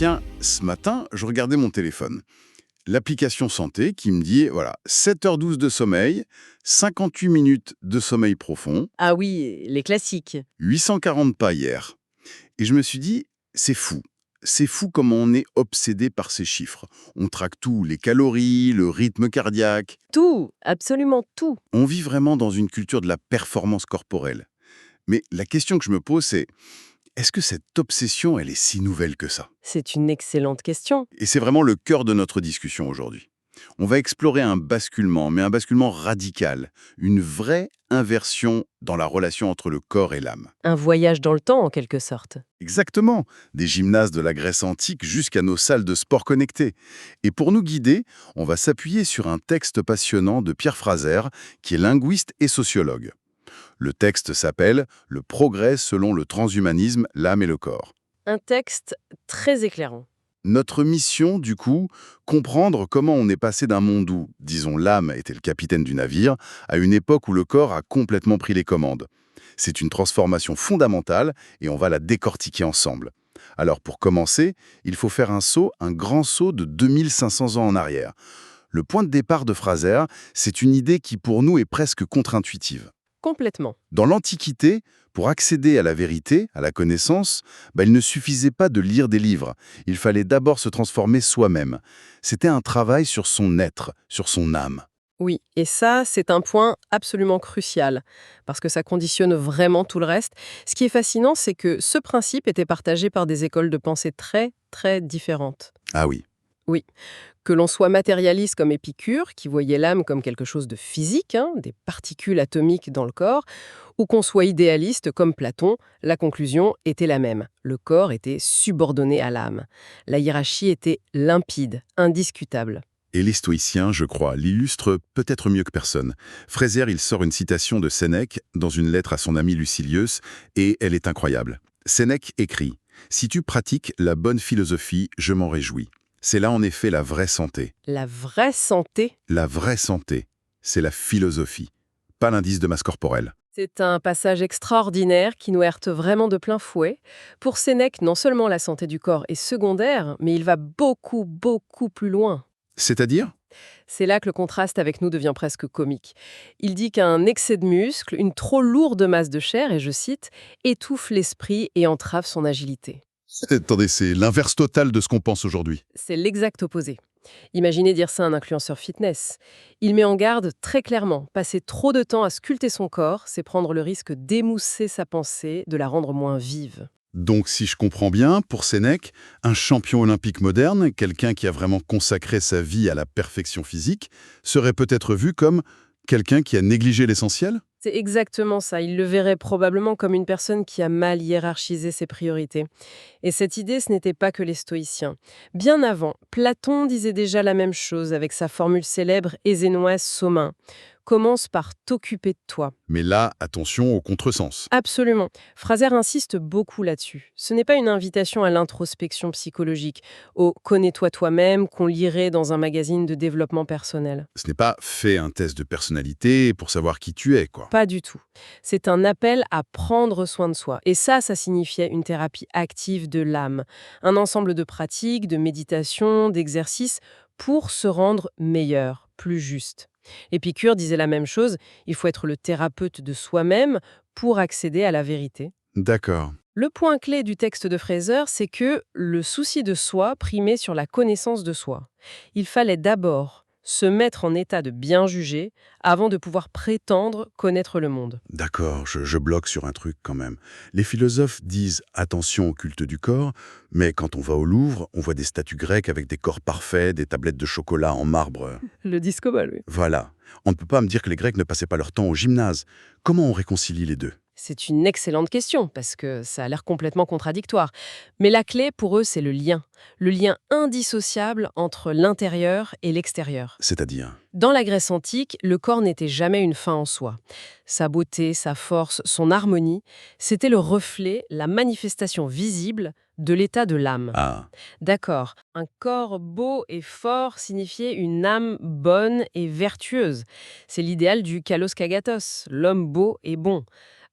Tiens, ce matin, je regardais mon téléphone. L'application santé qui me dit, voilà, 7h12 de sommeil, 58 minutes de sommeil profond, Ah oui, les classiques. 840 pas hier. Et je me suis dit, c'est fou. C'est fou comment on est obsédé par ces chiffres. On traque tout, les calories, le rythme cardiaque. Tout, absolument tout. On vit vraiment dans une culture de la performance corporelle. Mais la question que je me pose, c'est, est-ce que cette obsession, elle est si nouvelle que ça? C'est une excellente question. Et c'est vraiment le cœur de notre discussion aujourd'hui. On va explorer un basculement, mais un basculement radical, une vraie inversion dans la relation entre le corps et l'âme. Un voyage dans le temps, en quelque sorte. Exactement, des gymnases de la Grèce antique jusqu'à nos salles de sport connectées. Et pour nous guider, on va s'appuyer sur un texte passionnant de Pierre Frazer, qui est linguiste et sociologue. Le texte s'appelle « Le progrès selon le transhumanisme, l'âme et le corps ». Un texte très éclairant. Notre mission, du coup, comprendre comment on est passé d'un monde où, disons, l'âme était le capitaine du navire, à une époque où le corps a complètement pris les commandes. C'est une transformation fondamentale et on va la décortiquer ensemble. Alors pour commencer, il faut faire un grand saut de 2500 ans en arrière. Le point de départ de Frazer, c'est une idée qui pour nous est presque contre-intuitive. Complètement. Dans l'Antiquité, pour accéder à la vérité, à la connaissance, il ne suffisait pas de lire des livres. Il fallait d'abord se transformer soi-même. C'était un travail sur son être, sur son âme. Oui, et ça, c'est un point absolument crucial, parce que ça conditionne vraiment tout le reste. Ce qui est fascinant, c'est que ce principe était partagé par des écoles de pensée très, très différentes. Ah oui, Oui, que l'on soit matérialiste comme Épicure, qui voyait l'âme comme quelque chose de physique, des particules atomiques dans le corps, ou qu'on soit idéaliste comme Platon, la conclusion était la même. Le corps était subordonné à l'âme. La hiérarchie était limpide, indiscutable. et les stoïciens, je crois, l'illustrent peut-être mieux que personne. Frazer, il sort une citation de Sénèque dans une lettre à son ami Lucilius, et elle est incroyable. Sénèque écrit « Si tu pratiques la bonne philosophie, je m'en réjouis. C'est là en effet la vraie santé. La vraie santé, La vraie santé, c'est la philosophie, pas l'indice de masse corporelle. » c'est un passage extraordinaire qui nous heurte vraiment de plein fouet. Pour Sénèque, non seulement la santé du corps est secondaire, mais il va beaucoup, beaucoup plus loin. C'est-à-dire? C'est là que le contraste avec nous devient presque comique. Il dit qu'un excès de muscle, une trop lourde masse de chair, et je cite, étouffe l'esprit et entrave son agilité. Attendez, c'est l'inverse total de ce qu'on pense aujourd'hui. C'est l'exact opposé. Imaginez dire ça à un influenceur fitness. Il met en garde très clairement, passer trop de temps à sculpter son corps, c'est prendre le risque d'émousser sa pensée, de la rendre moins vive. Donc, si je comprends bien, pour Sénèque, un champion olympique moderne, quelqu'un qui a vraiment consacré sa vie à la perfection physique, serait peut-être vu comme quelqu'un qui a négligé l'essentiel? C'est exactement ça. Il le verrait probablement comme une personne qui a mal hiérarchisé ses priorités. Et cette idée, ce n'était pas que les stoïciens. Bien avant, Platon disait déjà la même chose avec sa formule célèbre Ézénoise Somin. Commence par t'occuper de toi. Mais là, attention au contresens. Absolument. Frazer insiste beaucoup là-dessus. Ce n'est pas une invitation à l'introspection psychologique, au connais-toi toi-même qu'on lirait dans un magazine de développement personnel. Ce n'est pas fais un test de personnalité pour savoir qui tu es, quoi. Pas du tout. C'est un appel à prendre soin de soi. Et ça signifiait une thérapie active de l'âme. Un ensemble de pratiques, de méditation, d'exercices pour se rendre meilleur, plus juste. Épicure disait la même chose, il faut être le thérapeute de soi-même pour accéder à la vérité. D'accord. Le point clé du texte de Fraser, c'est que le souci de soi primait sur la connaissance de soi. Il fallait d'abord se mettre en état de bien juger avant de pouvoir prétendre connaître le monde. D'accord, je bloque sur un truc quand même. Les philosophes disent attention au culte du corps, mais quand on va au Louvre, on voit des statues grecques avec des corps parfaits, des tablettes de chocolat en marbre. Le disco-ball, oui. Voilà. On ne peut pas me dire que les Grecs ne passaient pas leur temps au gymnase. Comment on réconcilie les deux? C'est une excellente question, parce que ça a l'air complètement contradictoire. Mais la clé, pour eux, c'est le lien indissociable entre l'intérieur et l'extérieur. C'est-à-dire? Dans la Grèce antique, le corps n'était jamais une fin en soi. Sa beauté, sa force, son harmonie, c'était le reflet, la manifestation visible de l'état de l'âme. Ah, D'accord, un corps beau et fort signifiait une âme bonne et vertueuse. C'est l'idéal du kalos kagatos, l'homme beau et bon.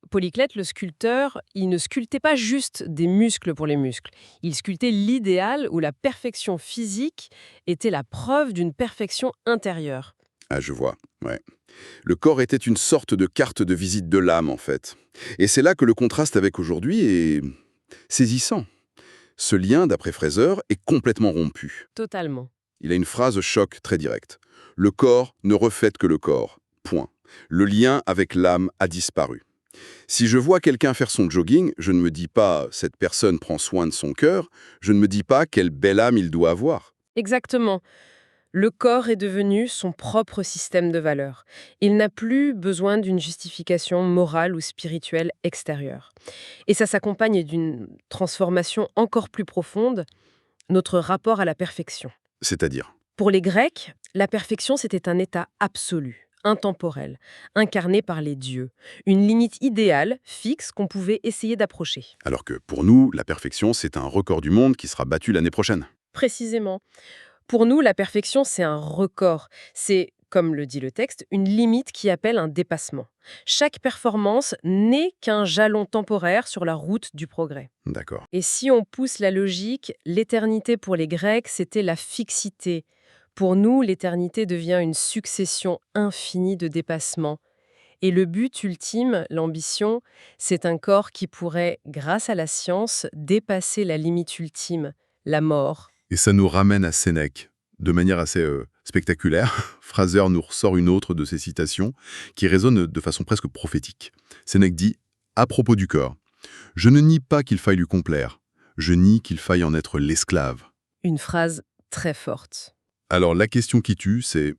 Polyclète, le sculpteur, il ne sculptait pas juste des muscles pour les muscles. Il sculptait l'idéal où la perfection physique était la preuve d'une perfection intérieure. Ah, je vois, ouais. Le corps était une sorte de carte de visite de l'âme, en fait. Et c'est là que le contraste avec aujourd'hui est saisissant. Ce lien, d'après Fraser, est complètement rompu. Totalement. Il a une phrase choc très directe. Le corps ne reflète que le corps. Point. Le lien avec l'âme a disparu. Si je vois quelqu'un faire son jogging, je ne me dis pas « cette personne prend soin de son cœur », je ne me dis pas « quelle belle âme il doit avoir ». Exactement. Le corps est devenu son propre système de valeurs. Il n'a plus besoin d'une justification morale ou spirituelle extérieure. Et ça s'accompagne d'une transformation encore plus profonde, notre rapport à la perfection. C'est-à-dire, Pour les Grecs, la perfection, c'était un état absolu, intemporel, incarné par les dieux, une limite idéale, fixe, qu'on pouvait essayer d'approcher. alors que pour nous, la perfection, c'est un record du monde qui sera battu l'année prochaine. Précisément. Pour nous, la perfection, c'est un record. C'est, comme le dit le texte, une limite qui appelle un dépassement. Chaque performance n'est qu'un jalon temporaire sur la route du progrès. D'accord. Et si on pousse la logique, l'éternité pour les Grecs, c'était la fixité. Pour nous, l'éternité devient une succession infinie de dépassements. Et le but ultime, l'ambition, c'est un corps qui pourrait, grâce à la science, dépasser la limite ultime, la mort. Et ça nous ramène à Sénèque, de manière assez spectaculaire. Fraser nous ressort une autre de ses citations qui résonne de façon presque prophétique. Sénèque dit « À propos du corps, je ne nie pas qu'il faille lui complaire, je nie qu'il faille en être l'esclave. Une phrase très forte. » Alors la question qui tue, c'est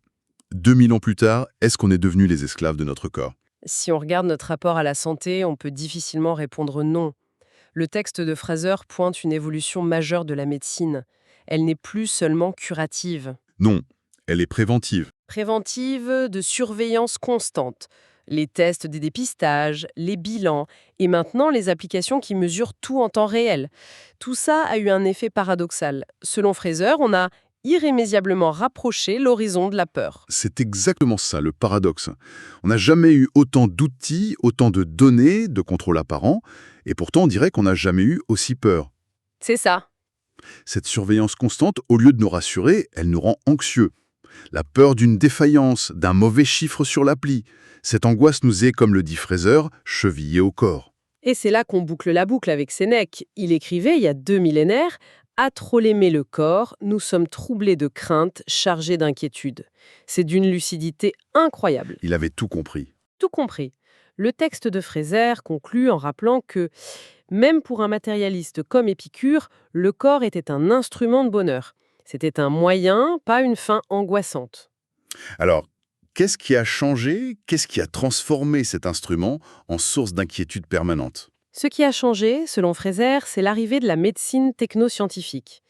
2000 ans plus tard, est-ce qu'on est devenus les esclaves de notre corps? Si on regarde notre rapport à la santé, on peut difficilement répondre non. Le texte de Fraser pointe une évolution majeure de la médecine. Elle n'est plus seulement curative. Non, elle est préventive. Préventive, de surveillance constante. Les tests des dépistages, les bilans, et maintenant les applications qui mesurent tout en temps réel. Tout ça a eu un effet paradoxal. Selon Fraser, on a irrémédiablement rapproché l'horizon de la peur. C'est exactement ça, le paradoxe. On n'a jamais eu autant d'outils, autant de données, de contrôle apparent, et pourtant on dirait qu'on n'a jamais eu aussi peur. C'est ça. Cette surveillance constante, au lieu de nous rassurer, elle nous rend anxieux. La peur d'une défaillance, d'un mauvais chiffre sur l'appli. Cette angoisse nous est, comme le dit Fraser, chevillée au corps. Et c'est là qu'on boucle la boucle avec Sénèque. Il écrivait, il y a 2 millénaires, « À trop l'aimer le corps, nous sommes troublés de craintes, chargés d'inquiétude. » C'est d'une lucidité incroyable. Il avait tout compris. Tout compris. Le texte de Fraser conclut en rappelant que, même pour un matérialiste comme Épicure, le corps était un instrument de bonheur. C'était un moyen, pas une fin angoissante. Alors, qu'est-ce qui a changé, qu'est-ce qui a transformé cet instrument en source d'inquiétude permanente? Ce qui a changé, selon Fraser, c'est l'arrivée de la médecine technoscientifique.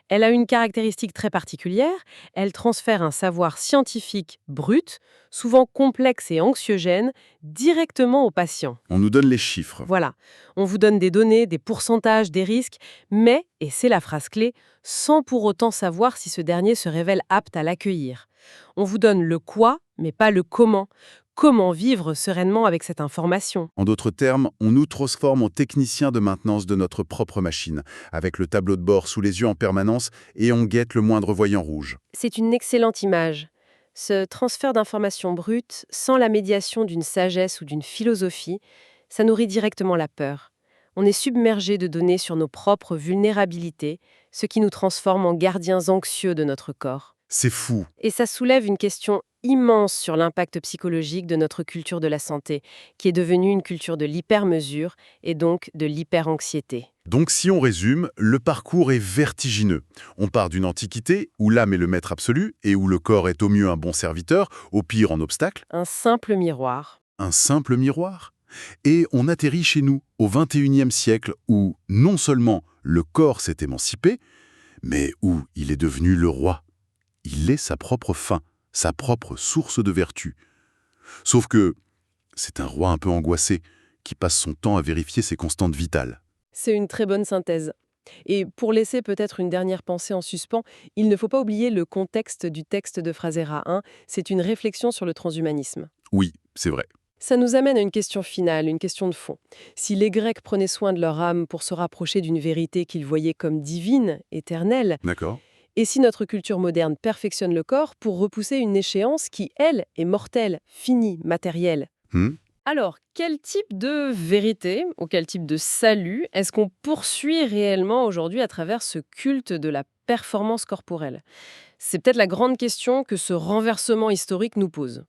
Elle a une caractéristique très particulière, elle transfère un savoir scientifique brut, souvent complexe et anxiogène, directement au patient. On nous donne les chiffres. Voilà, on vous donne des données, des pourcentages, des risques, mais, et c'est la phrase clé, sans pour autant savoir si ce dernier se révèle apte à l'accueillir. On vous donne le quoi, mais pas le comment. Comment vivre sereinement avec cette information? En d'autres termes, on nous transforme en techniciens de maintenance de notre propre machine, avec le tableau de bord sous les yeux en permanence, et on guette le moindre voyant rouge. C'est une excellente image. Ce transfert d'informations brutes, sans la médiation d'une sagesse ou d'une philosophie, ça nourrit directement la peur. On est submergé de données sur nos propres vulnérabilités, ce qui nous transforme en gardiens anxieux de notre corps. C'est fou. Et ça soulève une question immense sur l'impact psychologique de notre culture de la santé, qui est devenue une culture de l'hyper-mesure et donc de l'hyper-anxiété. Donc si on résume, le parcours est vertigineux. On part d'une antiquité où l'âme est le maître absolu et où le corps est au mieux un bon serviteur, au pire en obstacle, Un simple miroir. un simple miroir. Et on atterrit chez nous, au XXIe siècle, où non seulement le corps s'est émancipé, mais où il est devenu le roi. Il est sa propre fin, sa propre source de vertu. Sauf que c'est un roi un peu angoissé, qui passe son temps à vérifier ses constantes vitales. C'est une très bonne synthèse. Et pour laisser peut-être une dernière pensée en suspens, il ne faut pas oublier le contexte du texte de Frasera 1, c'est une réflexion sur le transhumanisme. Oui, c'est vrai. Ça nous amène à une question finale, une question de fond. Si les Grecs prenaient soin de leur âme pour se rapprocher d'une vérité qu'ils voyaient comme divine, éternelle, D'accord. et si notre culture moderne perfectionne le corps pour repousser une échéance qui, elle, est mortelle, finie, matérielle, Hmm. alors, quel type de vérité ou quel type de salut est-ce qu'on poursuit réellement aujourd'hui à travers ce culte de la performance corporelle? C'est peut-être la grande question que ce renversement historique nous pose.